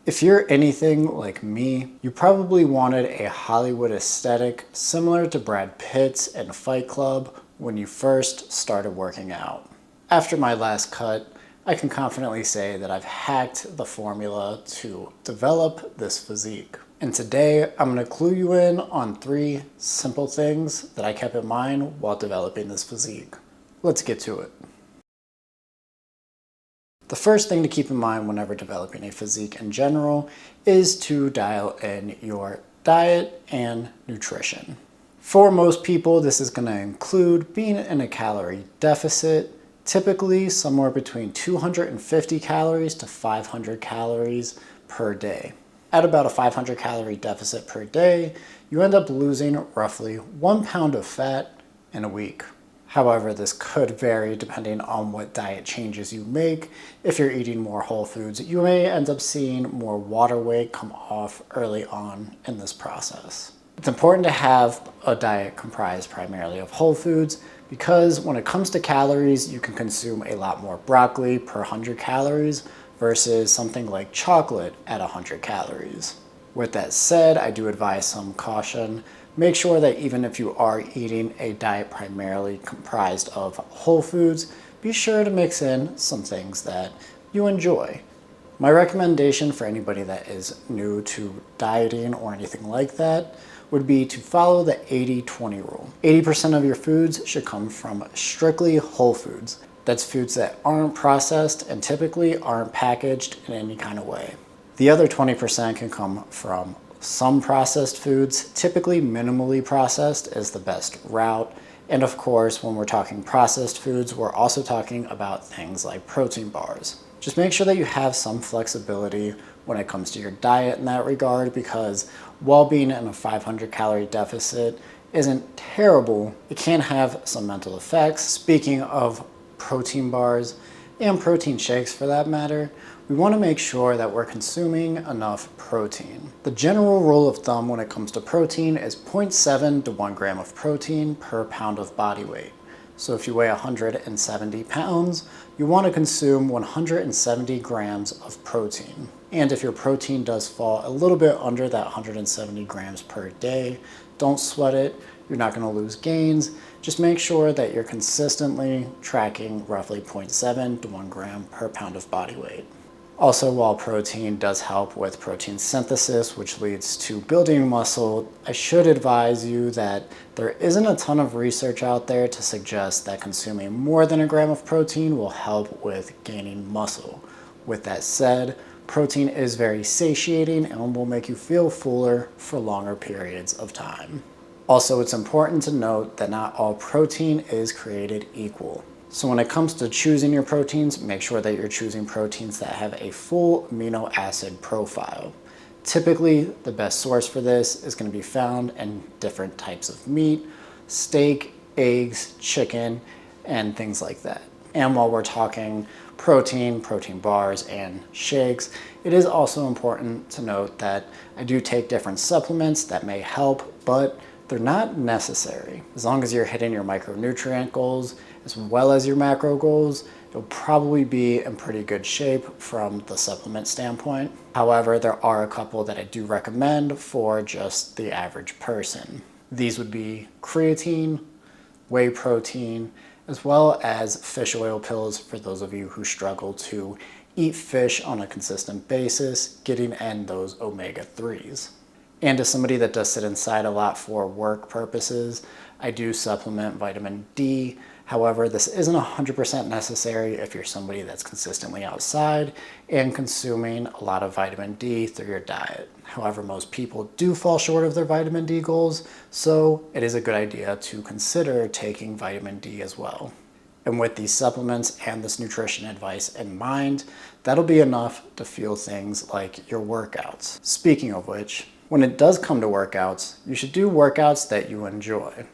If you're anything like me, you probably wanted a Hollywood aesthetic similar to Brad Pitt's in Fight Club when you first started working out. After my last cut, I can confidently say that I've hacked the formula to develop this physique. And today, I'm going to clue you in on 3 simple things that I kept in mind while developing this physique. Let's get to it. The first thing to keep in mind whenever developing a physique in general is to dial in your diet and nutrition. For most people, this is going to include being in a calorie deficit, typically somewhere between 250 calories to 500 calories per day. At about a 500 calorie deficit per day, you end up losing roughly 1 pound of fat in a week. However, this could vary depending on what diet changes you make. If you're eating more whole foods, you may end up seeing more water weight come off early on in this process. It's important to have a diet comprised primarily of whole foods because when it comes to calories, you can consume a lot more broccoli per 100 calories versus something like chocolate at 100 calories. With that said, I do advise some caution. Make sure that even if you are eating a diet primarily comprised of whole foods, be sure to mix in some things that you enjoy. My recommendation for anybody that is new to dieting or anything like that would be to follow the 80-20 rule. 80% of your foods should come from strictly whole foods. That's foods that aren't processed and typically aren't packaged in any kind of way. The other 20% can come from some processed foods. Typically minimally processed is the best route. And of course, when we're talking processed foods, we're also talking about things like protein bars. Just make sure that you have some flexibility when it comes to your diet in that regard, because while being in a 500 calorie deficit isn't terrible, it can have some mental effects. Speaking of protein bars and protein shakes for that matter, we want to make sure that we're consuming enough protein. The general rule of thumb when it comes to protein is 0.7 to 1 gram of protein per pound of body weight. So if you weigh 170 pounds, you want to consume 170 grams of protein. And if your protein does fall a little bit under that 170 grams per day, don't sweat it. You're not going to lose gains. Just make sure that you're consistently tracking roughly 0.7 to 1 gram per pound of body weight. Also, while protein does help with protein synthesis, which leads to building muscle, I should advise you that there isn't a ton of research out there to suggest that consuming more than 1 gram of protein will help with gaining muscle. With that said, protein is very satiating and will make you feel fuller for longer periods of time. Also, it's important to note that not all protein is created equal. So when it comes to choosing your proteins, make sure that you're choosing proteins that have a full amino acid profile. Typically, the best source for this is going to be found in different types of meat, steak, eggs, chicken, and things like that. And while we're talking protein bars, and shakes, it is also important to note that I do take different supplements that may help, but they're not necessary. As long as you're hitting your micronutrient goals as well as your macro goals, you'll probably be in pretty good shape from the supplement standpoint. However, there are a couple that I do recommend for just the average person. These would be creatine, whey protein, as well as fish oil pills for those of you who struggle to eat fish on a consistent basis, getting in those omega-3s. And as somebody that does sit inside a lot for work purposes, I do supplement vitamin D. However, this isn't 100% necessary if you're somebody that's consistently outside and consuming a lot of vitamin D through your diet. However, most people do fall short of their vitamin D goals, so it is a good idea to consider taking vitamin D as well. And with these supplements and this nutrition advice in mind, that'll be enough to fuel things like your workouts. Speaking of which, when it does come to workouts, you should do workouts that you enjoy.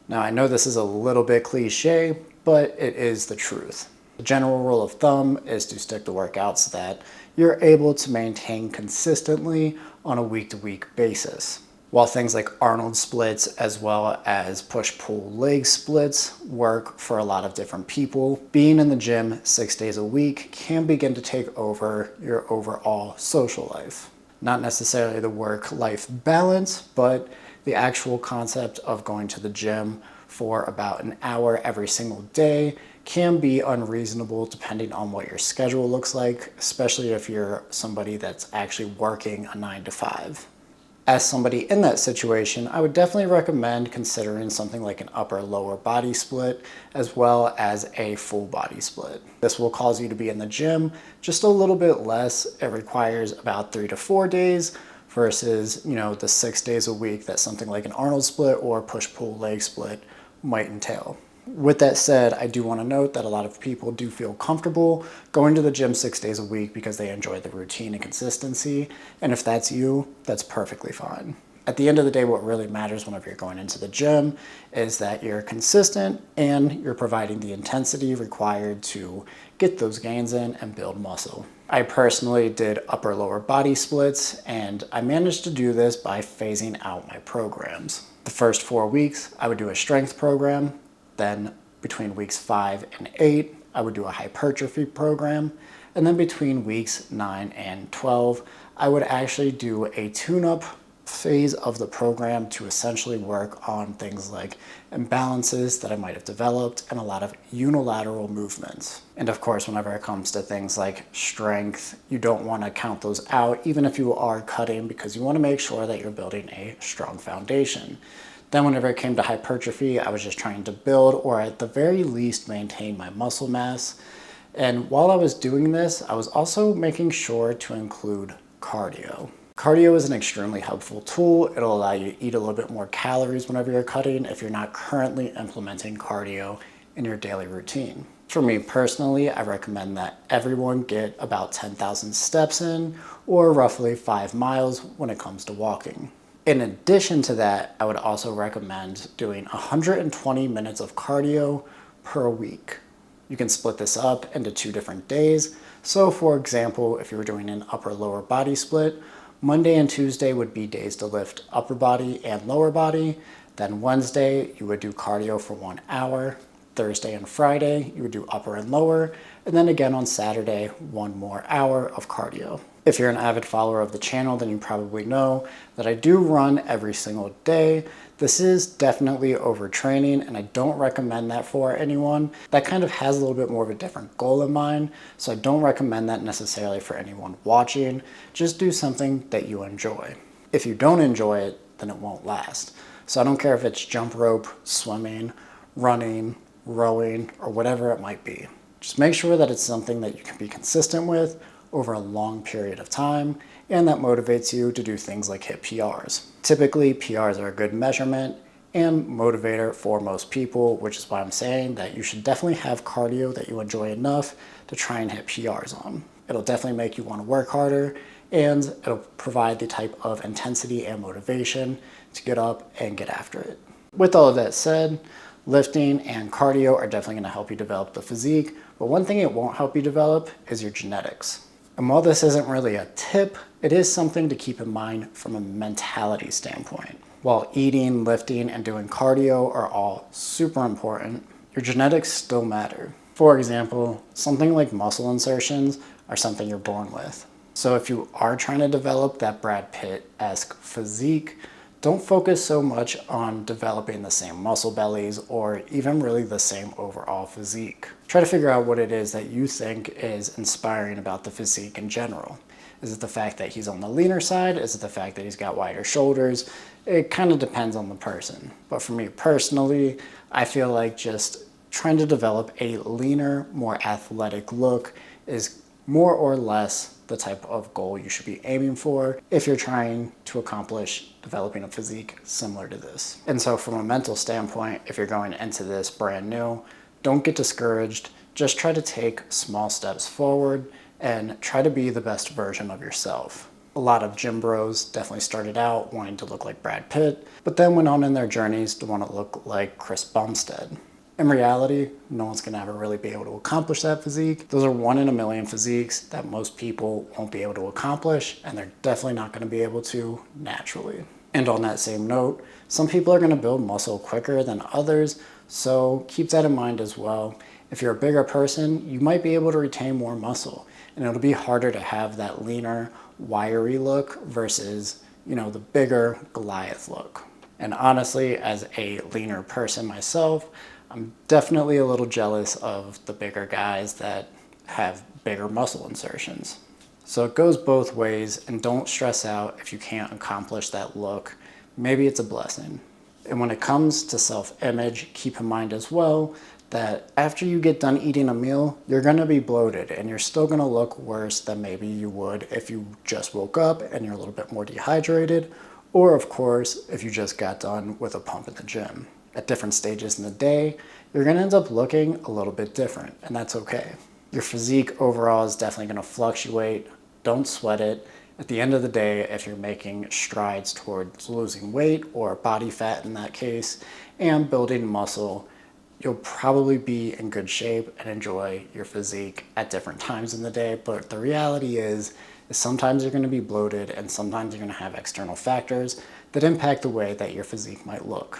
Now, I know this is a little bit cliche, but it is the truth. The general rule of thumb is to stick to workouts that you're able to maintain consistently on a week-to-week basis. While things like Arnold splits as well as push-pull leg splits work for a lot of different people, being in the gym 6 days a week can begin to take over your overall social life. Not necessarily the work-life balance, but the actual concept of going to the gym for about an hour every single day can be unreasonable depending on what your schedule looks like, especially if you're somebody that's actually working a 9 to 5. As somebody in that situation, I would definitely recommend considering something like an upper lower body split as well as a full body split. This will cause you to be in the gym just a little bit less. It requires about 3 to 4 days versus, the 6 days a week that something like an Arnold split or push-pull leg split might entail. With that said, I do want to note that a lot of people do feel comfortable going to the gym 6 days a week because they enjoy the routine and consistency. And if that's you, that's perfectly fine. At the end of the day, what really matters whenever you're going into the gym is that you're consistent and you're providing the intensity required to get those gains in and build muscle. I personally did upper lower body splits, and I managed to do this by phasing out my programs. The first 4 weeks, I would do a strength program. Then between weeks 5 and 8, I would do a hypertrophy program. And then between weeks 9 and 12, I would actually do a tune-up phase of the program to essentially work on things like imbalances that I might have developed and a lot of unilateral movements. And of course, whenever it comes to things like strength, you don't want to count those out, even if you are cutting, because you want to make sure that you're building a strong foundation. Then whenever it came to hypertrophy, I was just trying to build or at the very least maintain my muscle mass. And while I was doing this, I was also making sure to include cardio. Cardio is an extremely helpful tool. It'll allow you to eat a little bit more calories whenever you're cutting if you're not currently implementing cardio in your daily routine. For me personally, I recommend that everyone get about 10,000 steps in, or roughly 5 miles when it comes to walking. In addition to that, I would also recommend doing 120 minutes of cardio per week. You can split this up into 2 different days. So for example, if you were doing an upper lower body split, Monday and Tuesday would be days to lift upper body and lower body. Then Wednesday, you would do cardio for 1 hour. Thursday and Friday, you would do upper and lower. And then again on Saturday, 1 more hour of cardio. If you're an avid follower of the channel, then you probably know that I do run every single day. This is definitely overtraining, and I don't recommend that for anyone. That kind of has a little bit more of a different goal in mind, so I don't recommend that necessarily for anyone watching. Just do something that you enjoy. If you don't enjoy it, then it won't last. So I don't care if it's jump rope, swimming, running, rowing, or whatever it might be. Just make sure that it's something that you can be consistent with over a long period of time, and that motivates you to do things like hit PRs. Typically, PRs are a good measurement and motivator for most people, which is why I'm saying that you should definitely have cardio that you enjoy enough to try and hit PRs on. It'll definitely make you want to work harder, and it'll provide the type of intensity and motivation to get up and get after it. With all of that said, lifting and cardio are definitely going to help you develop the physique, but one thing it won't help you develop is your genetics. And while this isn't really a tip, it is something to keep in mind from a mentality standpoint. While eating, lifting, and doing cardio are all super important, your genetics still matter. For example, something like muscle insertions are something you're born with. So if you are trying to develop that Brad Pitt-esque physique, don't focus so much on developing the same muscle bellies or even really the same overall physique. Try to figure out what it is that you think is inspiring about the physique in general. Is it the fact that he's on the leaner side? Is it the fact that he's got wider shoulders? It kind of depends on the person. But for me personally, I feel like just trying to develop a leaner, more athletic look is more or less the type of goal you should be aiming for if you're trying to accomplish developing a physique similar to this. And so from a mental standpoint, if you're going into this brand new, don't get discouraged. Just try to take small steps forward and try to be the best version of yourself. A lot of gym bros definitely started out wanting to look like Brad Pitt, but then went on in their journeys to want to look like Chris Bumstead. In reality, no one's gonna ever really be able to accomplish that physique. Those are 1 in a million physiques that most people won't be able to accomplish, and they're definitely not gonna be able to naturally. And on that same note, some people are going to build muscle quicker than others, so keep that in mind as well. If you're a bigger person, you might be able to retain more muscle, and it'll be harder to have that leaner, wiry look versus, the bigger Goliath look. And honestly, as a leaner person myself, I'm definitely a little jealous of the bigger guys that have bigger muscle insertions. So it goes both ways, and don't stress out if you can't accomplish that look. Maybe it's a blessing. And when it comes to self-image, keep in mind as well that after you get done eating a meal, you're gonna be bloated and you're still gonna look worse than maybe you would if you just woke up and you're a little bit more dehydrated, or of course, if you just got done with a pump in the gym. At different stages in the day, you're gonna end up looking a little bit different, and that's okay. Your physique overall is definitely gonna fluctuate. Don't sweat it. At the end of the day, if you're making strides towards losing weight or body fat in that case, and building muscle, you'll probably be in good shape and enjoy your physique at different times in the day. But the reality is sometimes you're gonna be bloated and sometimes you're gonna have external factors that impact the way that your physique might look.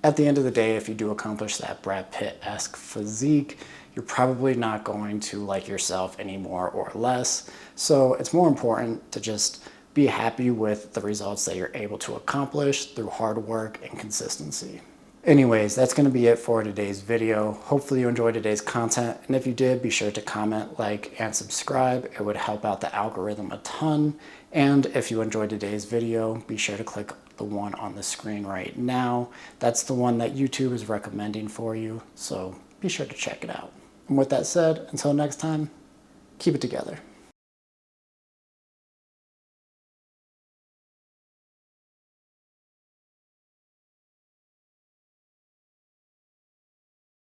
At the end of the day, if you do accomplish that Brad Pitt-esque physique, you're probably not going to like yourself any more or less. So it's more important to just be happy with the results that you're able to accomplish through hard work and consistency. Anyways, that's going to be it for today's video. Hopefully you enjoyed today's content, and if you did, be sure to comment, like, and subscribe. It would help out the algorithm a ton. And if you enjoyed today's video, be sure to click the one on the screen right now. That's the one that YouTube is recommending for you, so be sure to check it out. And with that said, until next time, keep it together.